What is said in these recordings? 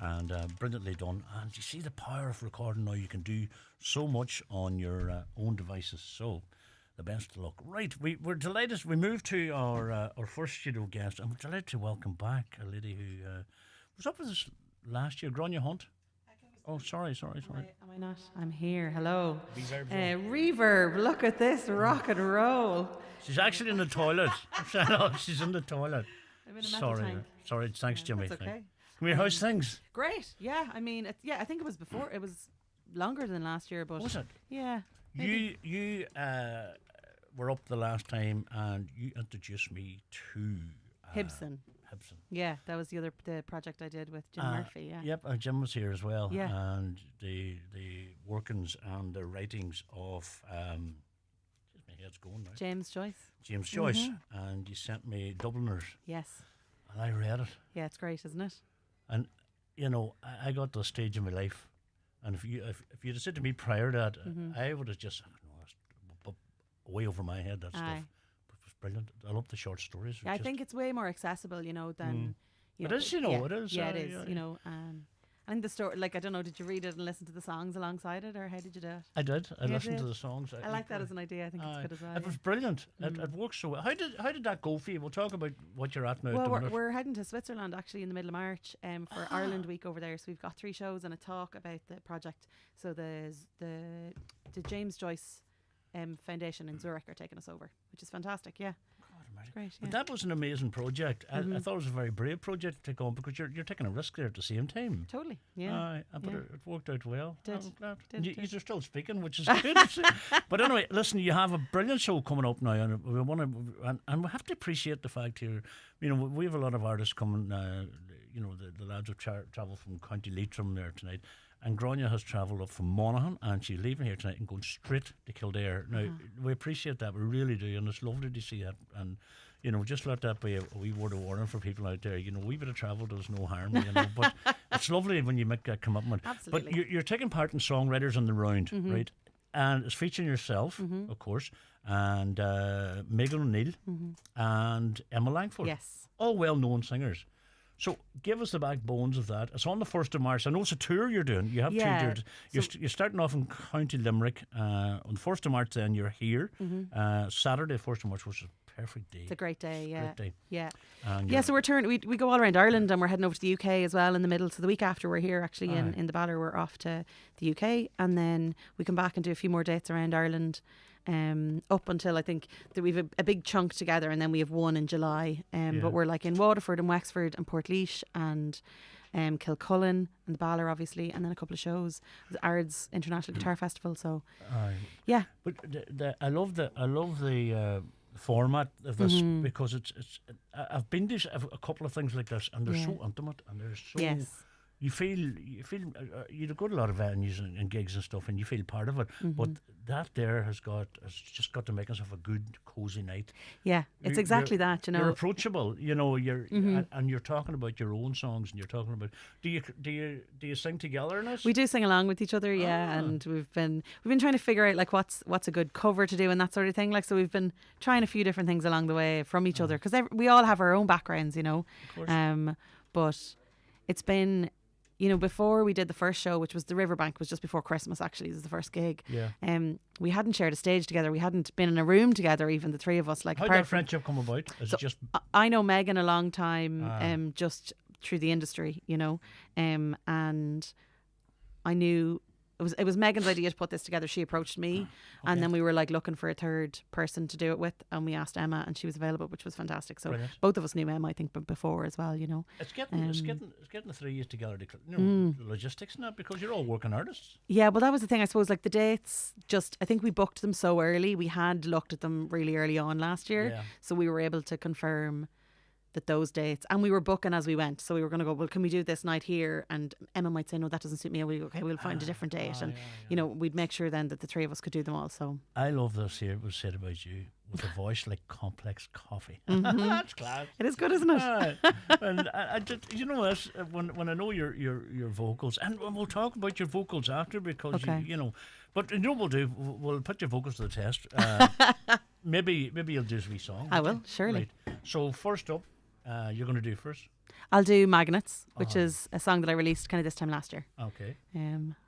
and brilliantly done. And you see the power of recording now. You can do so much on your own devices. So the best of luck. Right, we're delighted. We moved to our first studio guest, and we're delighted to welcome back a lady who was up with us last year, Grania Hunt. Oh, sorry. Am I not? I'm here. Hello. Reverb. Reverb. Look at this rock and roll. She's actually in the toilet. She's in the toilet. I'm in a metal tank. Sorry. Thanks, Jimmy. That's okay. Come here, how's things? Great. Yeah. I mean, I think it was before. It was longer than last year, but Was it? Yeah. Maybe. You were up the last time, and you introduced me to Hibson. Yeah, that was the project I did with Jim Murphy. Yeah. Yep, Jim was here as well. Yeah. And the workings and the writings of my head's going now. James Joyce. James Joyce, and you sent me Dubliners, Yes. and I read it, Yeah, it's great, isn't it? and I got to a stage in my life, and if you'd have said to me prior to that, I would have just way over my head that stuff. Aye. But it was brilliant. I love the short stories. Yeah, I think it's way more accessible, than. It is, it is. Yeah, it is. I think the story, like, I don't know, did you read it and listen to the songs alongside it, or how did you do it? I did. I You listened did? to the songs. I like that as an idea. I think it's good as well. It was brilliant. It worked so well. How did that go for you? We'll talk about what you're at now. Well, at the minute. we're heading to Switzerland actually in the middle of March for Ireland Week over there. So we've got 3 shows and a talk about the project. So there's the James Joyce Foundation in Zurich are taking us over, which is fantastic. Yeah. Great, But that was an amazing project. I thought it was a very brave project to take on, because you're taking a risk there at the same time. Totally. Yeah. But it worked out well. Did. I'm glad. Did. You're still speaking, which is good. But anyway, listen, you have a brilliant show coming up now, and we want to, and we have to appreciate the fact here. We have a lot of artists coming. The lads have travelled from County Leitrim there tonight. And Grania has travelled up from Monaghan, and she's leaving here tonight and going straight to Kildare. Now, we appreciate that, we really do, and it's lovely to see that. And, just let that be a wee word of warning for people out there. A wee bit of travel does no harm, but it's lovely when you make that commitment. Absolutely. But you're taking part in Songwriters on the Round, right? And it's featuring yourself, of course, and Megan O'Neill and Emma Langford. Yes. All well-known singers. So give us the backbones of that. It's on the 1st of March. I know it's a tour you're doing. You have 2 tours. You're starting off in County Limerick. On the 1st of March then you're here. Saturday, 1st of March, which is a perfect day. It's a great day, yeah. Great day. Yeah. And Yeah, so we go all around Ireland, and we're heading over to the UK as well in the middle. So the week after we're here actually in the Ballor, we're off to the UK, and then we come back and do a few more dates around Ireland. Up until I think that we've a big chunk together, and then we have one in July. But we're like in Waterford and Wexford and Portlaoise and Kilcullen and the Ballor obviously, and then a couple of shows with Ard's International Guitar Festival. So yeah. But I love the format of this, because it's I've been to a couple of things like this, and they're so intimate, and they're so. Yes. You feel you go to a lot of venues and gigs and stuff, and you feel part of it. But that there has just got to make us have a good, cozy night. Yeah, it's exactly that. You're approachable. You're and you're talking about your own songs, and you're talking about. Do you sing together in this? We do sing along with each other, yeah, and we've been trying to figure out like what's a good cover to do and that sort of thing. Like, so we've been trying a few different things along the way from each other, because we all have our own backgrounds, Of course. But it's been. Before we did the first show, which was the Riverbank, was just before Christmas actually, it was the first gig. Yeah. We hadn't shared a stage together. We hadn't been in a room together, even the 3 of us. Like, how did that friendship come about? Is it just I know Megan a long time, just through the industry, and I knew it was Megan's idea to put this together. She approached me, and then we were like looking for a third person to do it with, and we asked Emma, and she was available, which was fantastic. So Brilliant. both of us knew Emma, I think, before as well. It's getting the 3 years together. The logistics and that, because you're all working artists. Yeah, well, that was the thing. I suppose like the dates, I think we booked them so early. We had looked at them really early on last year, so we were able to confirm that those dates, and we were booking as we went. So we were going to go, well, can we do this night here? And Emma might say, no, that doesn't suit me. We'll find a different date. We'd make sure then that the 3 of us could do them all. So I love this here. It was said about you, with a voice like complex coffee. That's class. It is good, isn't it? And I just, this, when I know your vocals, and we'll talk about your vocals after, because but we'll do. We'll put your vocals to the test. Maybe you'll do a wee song. I will, surely. Right. So first up, you're going to do first. I'll do Magnets, which Uh-huh. is a song that I released kind of this time last year. Okay.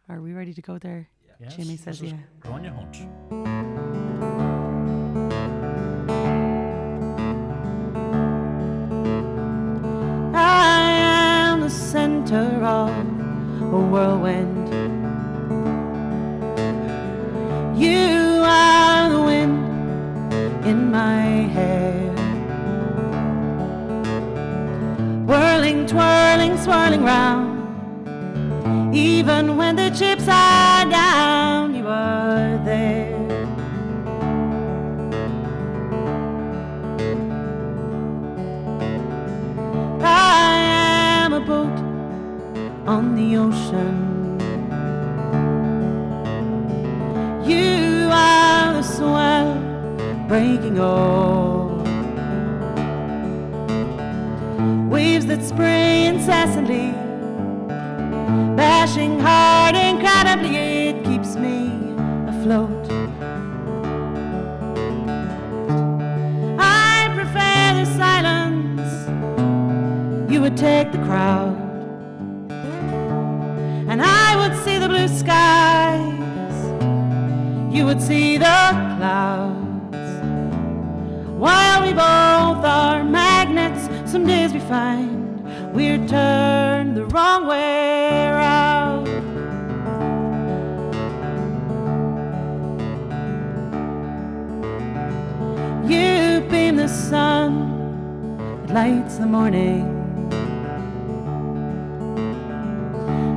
Are we ready to go there? Yes. Jimmy says this is yeah. Grania Hunt. I am the center of a whirlwind. You are the wind in my hair, whirling, twirling, swirling round. Even when the chips are down, you are there. I am a boat on the ocean. You are the swell breaking over, waves that spray incessantly, bashing hard incredibly. It keeps me afloat. I prefer the silence. You would take the crowd, and I would see the blue skies. You would see the clouds. While we both are magnets, some days we find we're turned the wrong way around. You beam the sun that lights the morning.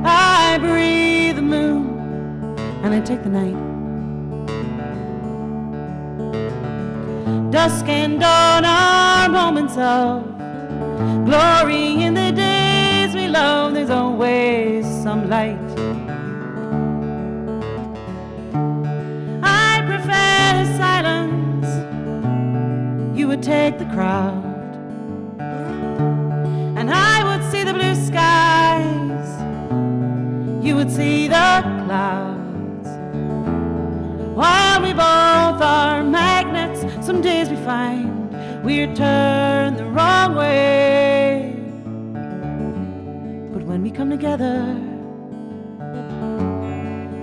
I breathe the moon and I take the night. Dusk and dawn are moments of glory. In the days we love, there's always some light. I prefer the silence. You would take the crowd, and I would see the blue skies. You would see the clouds. While we both are magnets, some days we find we're turned the wrong way. But when we come together,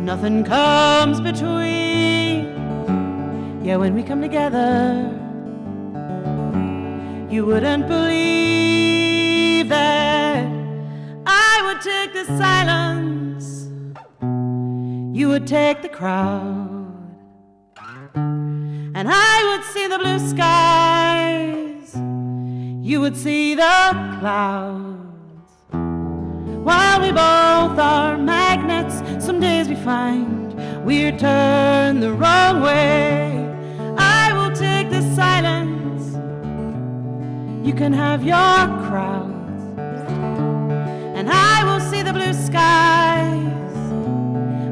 nothing comes between. Yeah, when we come together, you wouldn't believe that I would take the silence, you would take the crowd, and I would see the blue skies, you would see the clouds. While we both are magnets, some days we find we're turned the wrong way. I will take the silence, you can have your crowds, and I will see the blue skies.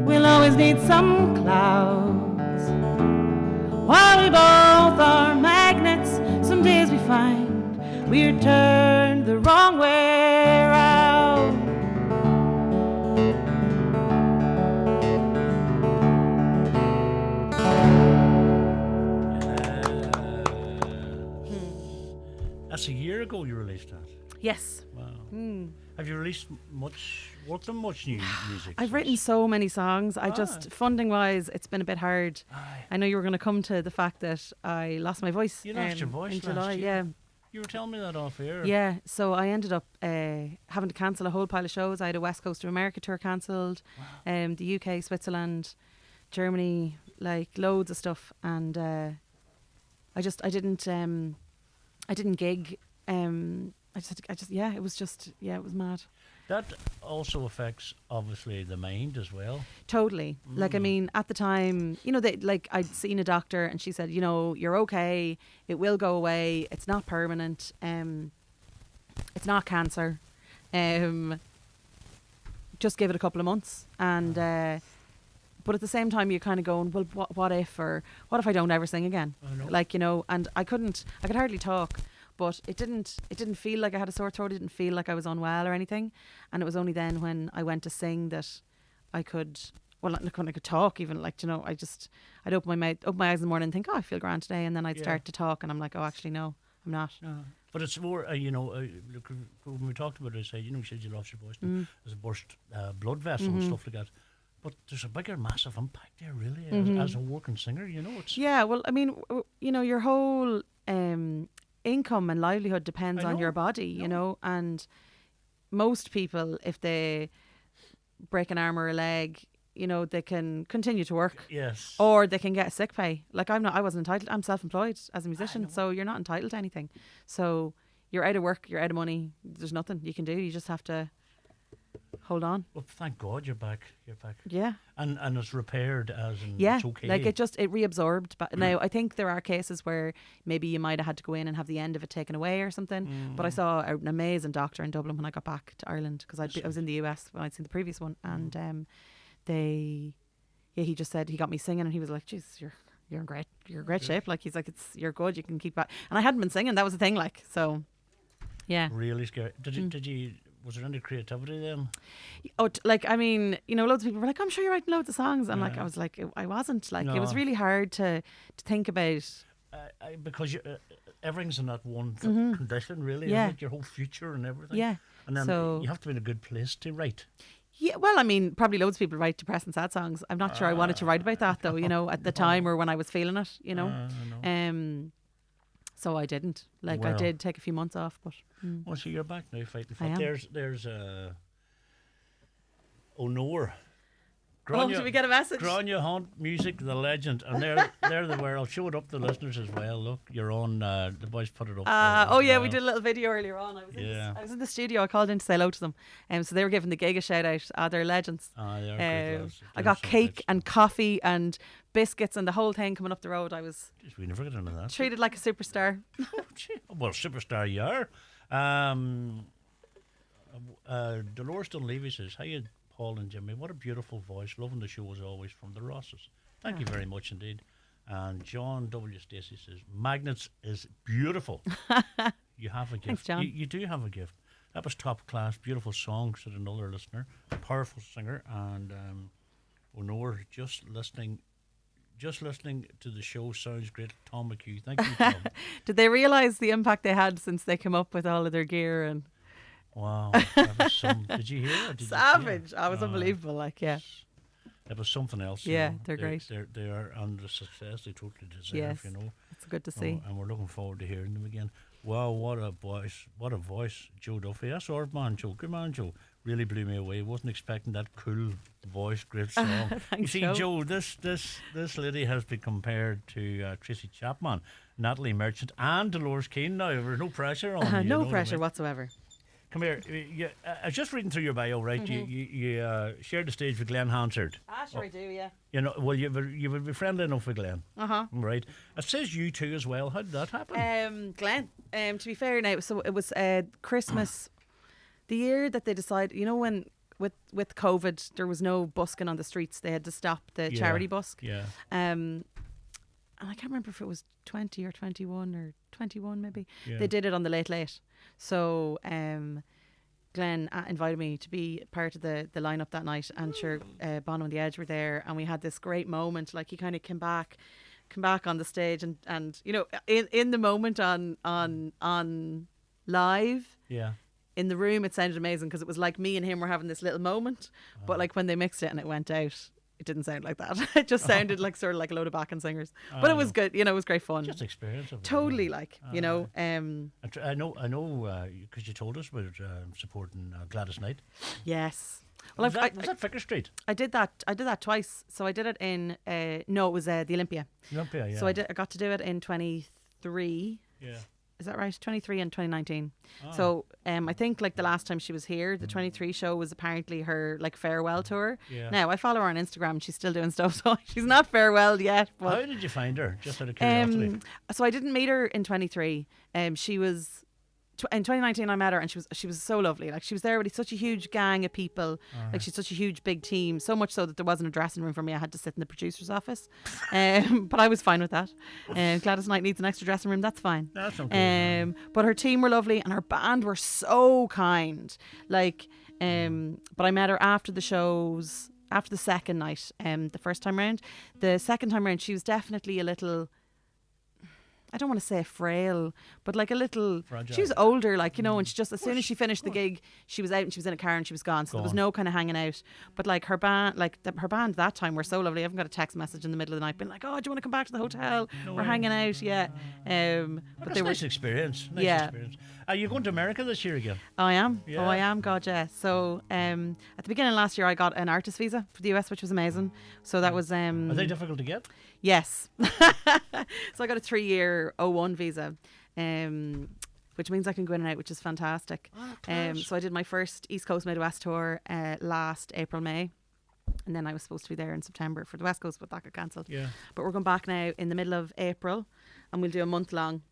We'll always need some clouds. While we both are magnets, some days we find we're turned the wrong way around. That's a year ago you released that. Yes. Wow. Have you released worked on much new music? I've written so many songs. I just, funding wise, it's been a bit hard. Aye. I know you were going to come to the fact that I lost my voice. You lost your voice in last July. year. Yeah. You were telling me that off air. Yeah, so I ended up having to cancel a whole pile of shows. I had a West Coast of America tour cancelled, the UK, Switzerland, Germany, like loads of stuff, and I didn't gig. It was mad. That also affects obviously the mind as well. Totally. Like, I mean, at the time, I'd seen a doctor and she said, you're okay. It will go away. It's not permanent. It's not cancer. Just give it a couple of months. And, but at the same time, you're kind of going, well, what if I don't ever sing again? I know. Like, and I could hardly talk. But it didn't feel like I had a sore throat. It didn't feel like I was unwell or anything. And it was only then when I went to sing that I could, when I could talk even, I'd open my eyes in the morning and think, oh, I feel grand today. And then I'd start to talk and I'm like, oh, actually, no, I'm not. But it's more, look, when we talked about it, I said, you said you lost your voice. There's a burst blood vessel and stuff like that. But there's a bigger, massive impact there, really, as a working singer. It's Yeah, well, I mean, your whole income and livelihood depends on your body, and most people, if they break an arm or a leg, they can continue to work. Yes. Or they can get sick pay. Like I wasn't entitled. I'm self-employed as a musician, so you're not entitled to anything. So you're out of work, you're out of money. There's nothing you can do. You just have to hold on. Well, thank God you're back. You're back. Yeah. And it's repaired as in Yeah, it's okay. like it reabsorbed. But now I think there are cases where maybe you might have had to go in and have the end of it taken away or something. But I saw an amazing doctor in Dublin when I got back to Ireland, because I was in the US when I'd seen the previous one, and he just said, he got me singing, and he was like, "Jeez, you're in great shape." Like he's like, "You're good. You can keep back." And I hadn't been singing. That was the thing. Like, so, yeah. Really scary. Did you? Was there any creativity then? Oh, I mean, loads of people were like, "I'm sure you're writing loads of songs." And I was like, I wasn't. Like, it was really hard to think about. Because everything's in that one condition, really. Yeah. Isn't it? Your whole future and everything. Yeah. And then so, you have to be in a good place to write. Yeah, well, I mean, probably loads of people write depressed and sad songs. I'm not sure I wanted to write about that, though, at the time or when I was feeling it, so I didn't. Like, I did take a few months off, but... Well, so you're back now fighting for I am. There's O'Neill. Did we get a message? Grania Hunt, music, the legend. And there they were. I'll show it up to the listeners as well. Look, you're on, the boys put it up. We did a little video earlier on. I was in the studio. I called in to say hello to them. So they were giving the gig a shout out. They're legends. I got cake and coffee and biscuits and the whole thing coming up the road. I was we never get into that. Treated like a superstar. Well, superstar you are. Dolores Dunleavy says, "Hiya, Paul and Jimmy. What a beautiful voice. Loving the show as always from the Rosses." Thank you very much indeed. And John W. Stacey says, "Magnets is beautiful." You have a gift. Thanks, John. You do have a gift. That was top class. Beautiful song, said another listener. A powerful singer. And O'Neill, just listening to the show sounds great. Tom McHugh. Thank you, Tom. Did they realise the impact they had since they came up with all of their gear and... Wow, that was some. Did you hear it? Savage! I was unbelievable. Like, yeah, it was something else. Yeah, they're great. They are under success. They totally deserve. Yes, it's good to see. And we're looking forward to hearing them again. Wow, what a voice! What a voice, Joe Duffy. That's our man, Joe. Good man, Joe. Really blew me away. Wasn't expecting that cool voice. Great song. Thanks, you see, Joe, this lady has been compared to Tracy Chapman, Natalie Merchant, and Dolores Keane. Now there's no pressure on you. No pressure whatsoever. Come here. I was just reading through your bio, right? You shared the stage with Glenn Hansard. Sure I do, yeah. Well, you would be friendly enough with Glenn. Right. It says you two as well. How did that happen? Glenn, to be fair now, so it was Christmas, the year that they decided, when with COVID, there was no busking on the streets. They had to stop the charity busk. Yeah. And I can't remember if it was 20 or 21 or 21 maybe. Yeah. They did it on the Late. So Glenn invited me to be part of the lineup that night, and sure, Bono and the Edge were there, and we had this great moment. Like, he kind of came back on the stage, and in the moment on live. Yeah. In the room, it sounded amazing because it was like me and him were having this little moment, but like when they mixed it and it went out, it didn't sound like that. It just sounded like sort of like a load of backing singers. But it was good, it was great fun. Just experience of it. Totally, I know, because you told us about supporting Gladys Knight. Yes. Well, was that Vicar Street? I did that twice. So I did it in it was the Olympia. Olympia, yeah. So I got to do it in 23. Yeah. Is that right? 23 and 2019. So I think like the last time she was here, the 23 show was apparently her like farewell tour. Yeah. Now I follow her on Instagram and she's still doing stuff, so she's not farewell yet. But how did you find her? Just out of curiosity. So I didn't meet her in 23. She was in 2019 I met her, and she was so lovely. Like, she was there with such a huge gang of people. Like, she's such a huge big team, so much so that there wasn't a dressing room for me. I had to sit in the producer's office, but I was fine with that. Gladys Knight needs an extra dressing room, that's fine. That's okay. But her team were lovely, and her band were so kind. Like, but I met her after the shows, after the second night. The first time round, the second time round, she was definitely a little, I don't want to say frail, but like a little. Fragile. She was older, like, you know, and she just, as soon as she finished the gig, she was out and she was in a car and she was gone. So there was Gone. no kind of hanging out. But like her band, her band that time were so lovely. I haven't got a text message in the middle of the night being like, oh, do you want to come back to the hotel? We're hanging out, yeah. But That's they a were. nice experience. Nice Yeah. experience. Are you going to America this year again? Oh, I am. Yeah. Oh, I am. God, yeah. So, at the beginning of last year, I got an artist visa for the US, which was amazing. So that was Are they difficult to get? yes. So I got a 3-year O1 visa, which means I can go in and out, which is fantastic. Class. So I did my first East Coast Midwest tour last April, May. And then I was supposed to be there in September for the West Coast, but that got cancelled. Yeah. But we're going back now in the middle of April, and we'll do a month long.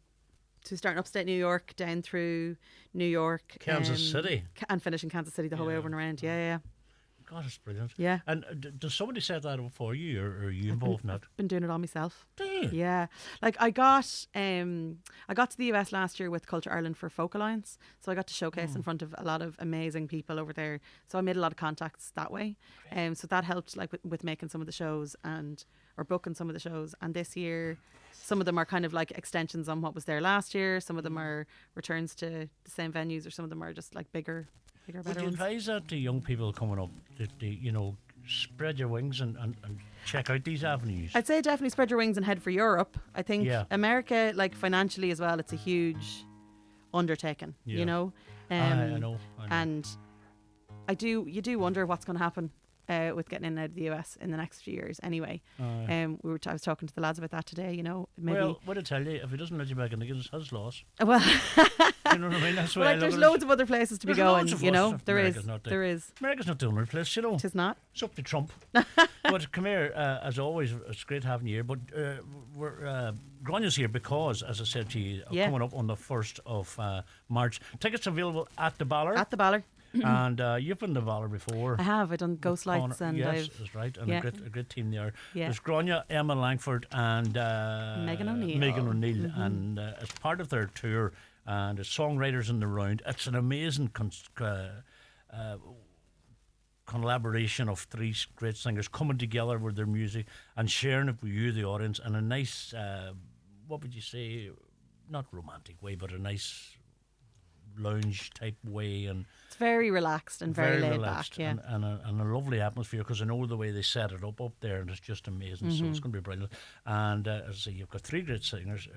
So starting upstate New York, down through New York, Kansas City. and finish in Kansas City the whole way over and around. Yeah. God, it's brilliant. Yeah. And does somebody set that up for you, or are you involved in that? Been doing it all myself. Do you? Yeah, like I got to the US last year with Culture Ireland for Folk Alliance, so I got to showcase in front of a lot of amazing people over there. So I made a lot of contacts that way, so that helped like with making some of the shows or booking some of the shows. And this year, some of them are kind of like extensions on what was there last year. Some of them are returns to the same venues, or some of them are just like bigger, Would better you ones. advise that to young people coming up, that they, spread your wings and check out these avenues? I'd say definitely spread your wings and head for Europe. I think Yeah. America, like financially as well, it's a huge undertaking, Yeah. you know. I know. And you do wonder what's going to happen with getting in and out of the US in the next few years. Anyway, I was talking to the lads about that today. You know, maybe. Well, what I tell you, if he doesn't let you back in, he has lost. Well, You know what I mean? That's why I like look there's at it. loads of other places to be There's going. loads of You know, us. there is. America's not the- There is. America's not the only place, you know. Tis not. It's up to Trump. But come here, as always, it's great having you here. But Granya's here because, as I said to you, Yeah. coming up on the 1st of March. Tickets available at the Ballard. At the Ballard. And you've been to the Ballard before. I have. I've done Ghost Lights and yes, I've that's right. And yeah. a great team there. Yeah. There's Grania, Emma Langford, and Megan O'Neill. Megan O'Neill. And as part of their tour, and as songwriters in the round, it's an amazing collaboration of three great singers coming together with their music and sharing it with you, the audience, in a nice, what would you say, not romantic way, but a nice lounge type way, and it's very relaxed and very laid relaxed back. Yeah. and a lovely atmosphere, because I know the way they set it up there, and it's just amazing. So it's going to be brilliant. And as I say, you've got three great singers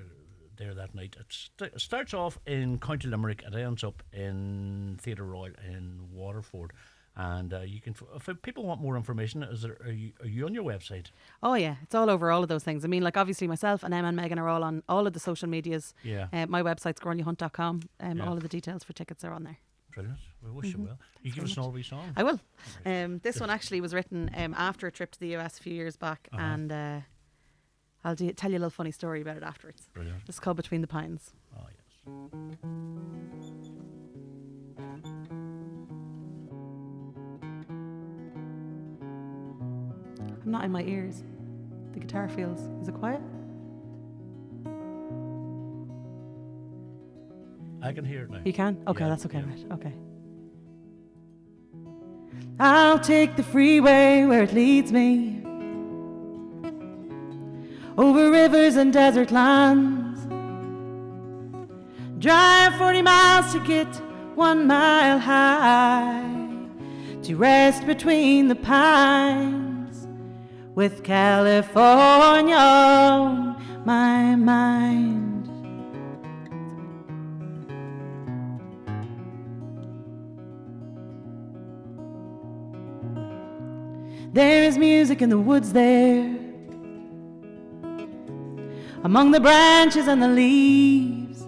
there that night. It starts off in County Limerick, it ends up in Theatre Royal in Waterford. And you can, if people want more information, are you on your website? Oh yeah, it's all over all of those things. I mean, like obviously myself and Emma and Megan are all on all of the social medias. Yeah. My website's graniahunt.com. Yeah. All of the details for tickets are on there. Brilliant. We wish you well. You give us an Orby song. I will. This one actually was written after a trip to the US a few years back, and I'll tell you a little funny story about it afterwards. Brilliant. It's called Between the Pines. Oh yes. I'm not in my ears. The guitar feels. Is it quiet? I can hear it now. You can? Okay, Yeah, that's okay, yeah. right. Okay. I'll take the freeway where it leads me, over rivers and desert lands. Drive 40 miles to get 1 mile high, to rest between the pines, with California on my mind. There is music in the woods there, among the branches and the leaves.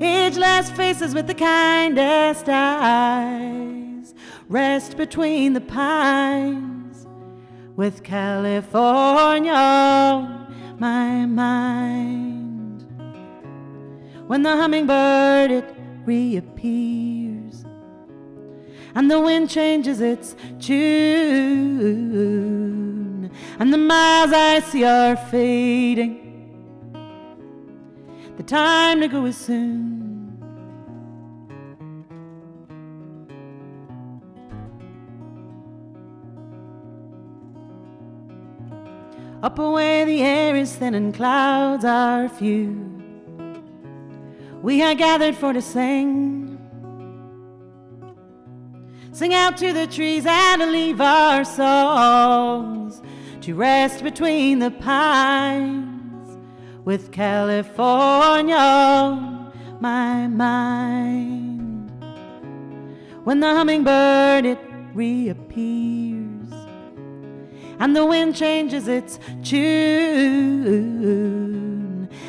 Ageless faces with the kindest eyes rest between the pines, with California on my mind. When the hummingbird it reappears, and the wind changes its tune, and the miles I see are fading, the time to go is soon. Up away the air is thin and clouds are few. We are gathered for to sing out to the trees and to leave our songs to rest between the pines with California on my mind. When the hummingbird it reappears and the wind changes its tune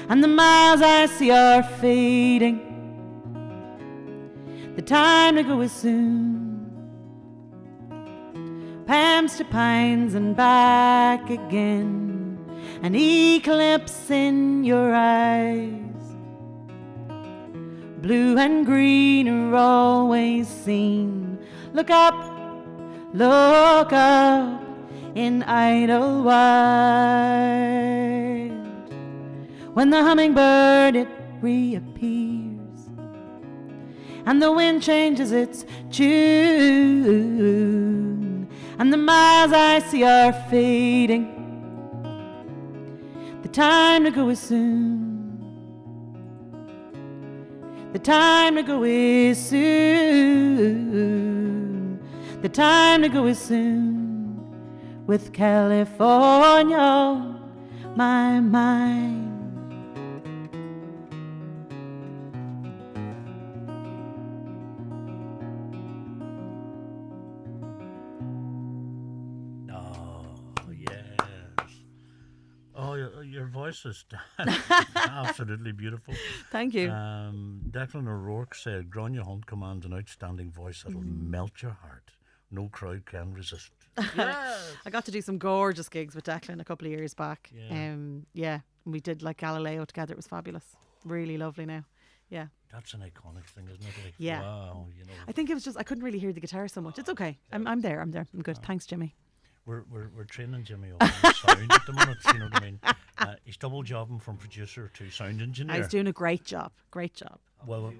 and the miles I see are fading, the time to go is soon. Palms to pines and back again, an eclipse in your eyes. Blue and green are always seen. Look up in Idlewild. When the hummingbird it reappears and the wind changes its tune and the miles I see are fading, the time to go is soon. The time to go is soon. The time to go is soon. With California on my mind. Your voice is absolutely beautiful. Thank you. Declan O'Rourke said, Grania Hunt commands an outstanding voice that'll melt your heart. No crowd can resist. Yes. I got to do some gorgeous gigs with Declan a couple of years back. Yeah. We did like Galileo together. It was fabulous. Really lovely now. Yeah. That's an iconic thing, isn't it? Like, yeah. Wow, you know. I think it was just I couldn't really hear the guitar so much. It's okay. I'm there. I'm good. Thanks, Jimmy. We're training Jimmy up on sound at the minute, you know what I mean? He's double jobbing from producer to sound engineer. He's doing a great job. Well,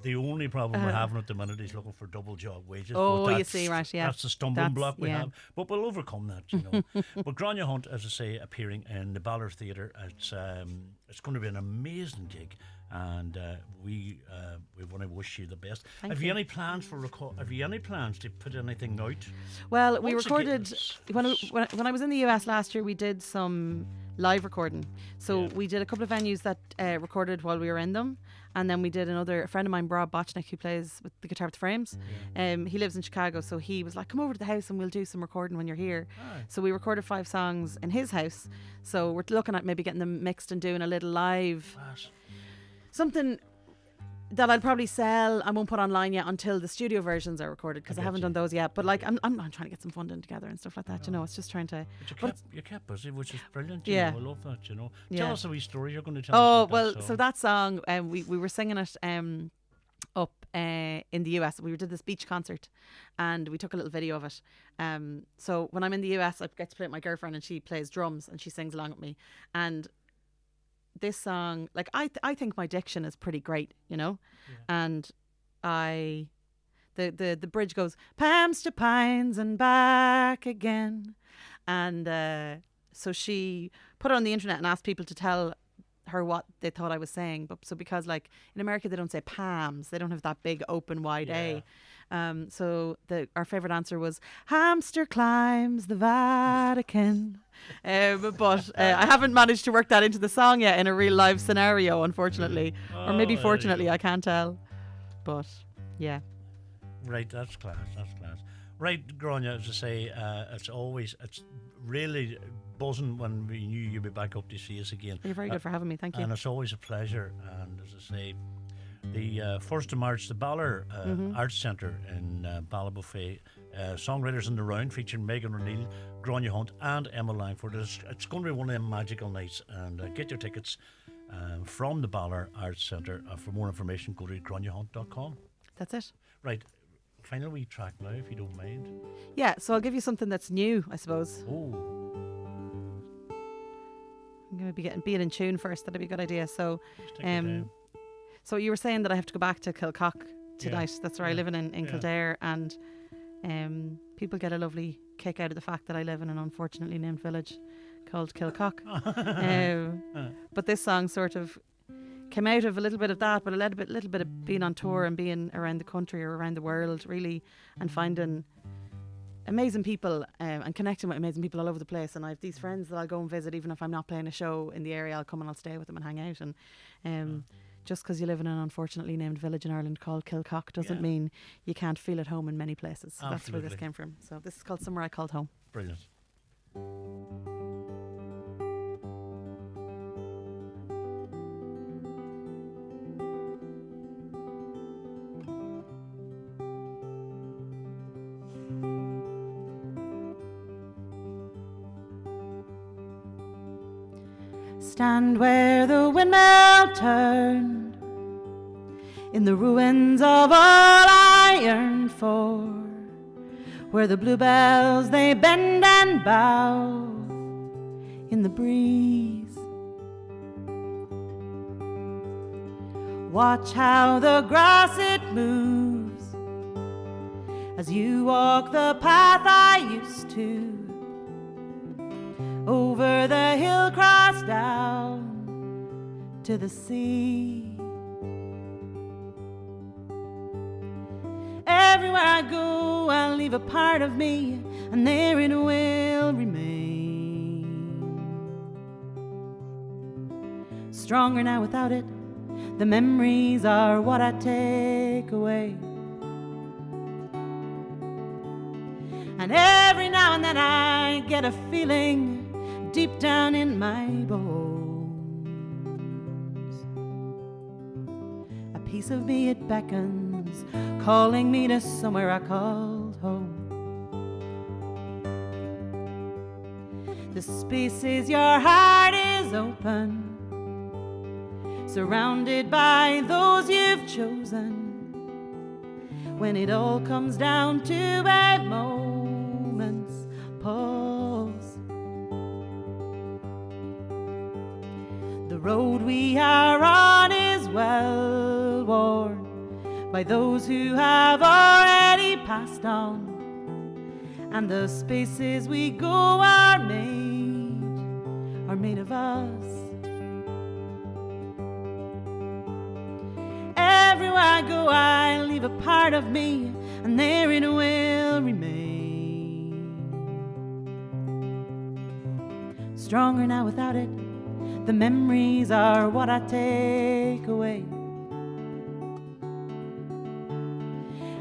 the only problem we're having at the minute is looking for double job wages. Oh, but you see, right, yeah. That's the stumbling block we have. But we'll overcome that, you know. But Grania Hunt, as I say, appearing in the Ballard Theatre. It's going to be an amazing gig. And we want to wish you the best. Have you any plans for Have you any plans to put anything out? Well, we recorded when I was in the US last year. We did some live recording. So we did a couple of venues that recorded while we were in them, and then we did a friend of mine, Rob Bochnik, who plays with the Guitar with the Frames. He lives in Chicago, so he was like, "Come over to the house and we'll do some recording when you're here." So we recorded 5 songs in his house. So we're looking at maybe getting them mixed and doing a little live. Something that I'll probably sell. I won't put online yet until the studio versions are recorded, because I haven't done those yet. But like I'm trying to get some funding together and stuff like that. You know, it's just trying to. But you kept busy, which is brilliant. You know, I love that. You know, tell us a wee story you're going to tell. Oh well, so that song, we were singing it up in the US. We did this beach concert, and we took a little video of it. So when I'm in the US, I get to play with my girlfriend, and she plays drums and she sings along with me, and this song, like I think my diction is pretty great, you know, and the bridge goes Palms to Pines and back again, and so she put it on the internet and asked people to tell her what they thought I was saying. But so because like in America they don't say palms, they don't have that big open wide A. So our favourite answer was hamster climbs the Vatican. But I haven't managed to work that into the song yet in a real live scenario, unfortunately. Or maybe fortunately, I can't tell. But yeah. Right, that's class. Right, Grania, as I say, it's really buzzing when we knew you'd be back up to see us again. You're very good for having me, thank you. And it's always a pleasure. And as I say, the 1st of March, the Ballard Arts Centre in Ballabofey, Songwriters in the Round, featuring Megan O'Neill, Grania Hunt and Emma Langford. It's going to be one of them magical nights, and get your tickets from the Ballard Arts Centre. For more information, go to graniahunt.com. That's it. Right. Final wee track now, if you don't mind. Yeah, so I'll give you something that's new, I suppose. Oh. I'm going to be getting in tune first. That'd be a good idea. So, So you were saying that I have to go back to Kilcock tonight. That's where I live in Kildare, and People get a lovely kick out of the fact that I live in an unfortunately named village called Kilcock. But this song sort of came out of a little bit of that, but a little bit of being on tour and being around the country or around the world, really, and finding amazing people and connecting with amazing people all over the place. And I have these friends that I'll go and visit, even if I'm not playing a show in the area. I'll come and I'll stay with them and hang out. And just because you live in an unfortunately named village in Ireland called Kilcock doesn't mean you can't feel at home in many places. So that's where this came from. So this is called Somewhere I Called Home. Brilliant. Stand where the windmill turned, in the ruins of all I yearned for, where the bluebells they bend and bow in the breeze. Watch how the grass it moves as you walk the path I used to, over the hill cross down to the sea. Everywhere I go, I'll leave a part of me, and there it will remain. Stronger now without it, the memories are what I take away. And every now and then I get a feeling deep down in my bones. A piece of me, it beckons, calling me to somewhere I called home. The spaces your heart is open, surrounded by those you've chosen. When it all comes down to a moment's pause, the road we are on is well worn by those who have already passed on, and the spaces we go are made of us. Everywhere I go, I leave a part of me, and there it will remain. Stronger now without it, the memories are what I take away.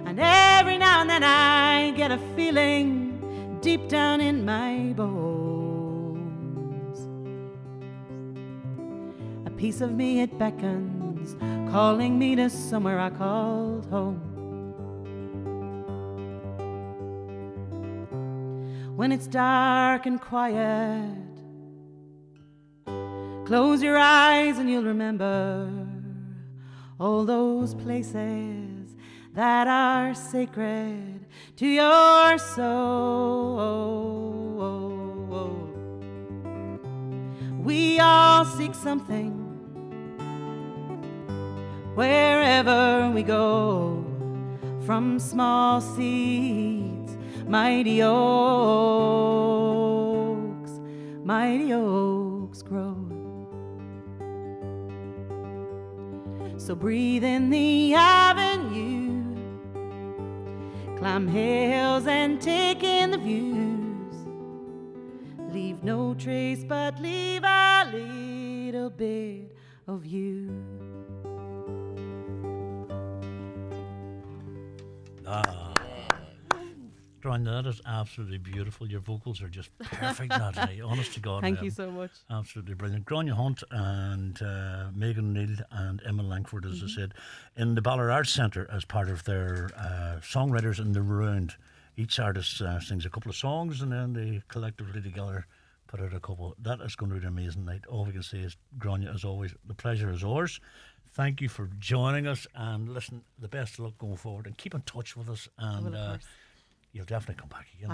And every now and then I get a feeling deep down in my bones. A piece of me, it beckons, calling me to somewhere I called home. When it's dark and quiet, close your eyes and you'll remember all those places that are sacred to your soul. We all seek something wherever we go, from small seeds, mighty oaks grow. So breathe in the avenue, climb hills and take in the views. Leave no trace but leave a little bit of you. Grania, that is absolutely beautiful. Your vocals are just perfect, Natalie. Honest to God. Thank you so much. Absolutely brilliant. Grania Hunt and Megan Neal and Emma Langford, as I said, in the Ballard Arts Centre as part of their Songwriters in the Round. Each artist sings a couple of songs and then they collectively together put out a couple. That is going to be an amazing night. All we can say is, Grania, as always, the pleasure is ours. Thank you for joining us, and listen, the best of luck going forward, and keep in touch with us, and you'll definitely come back again.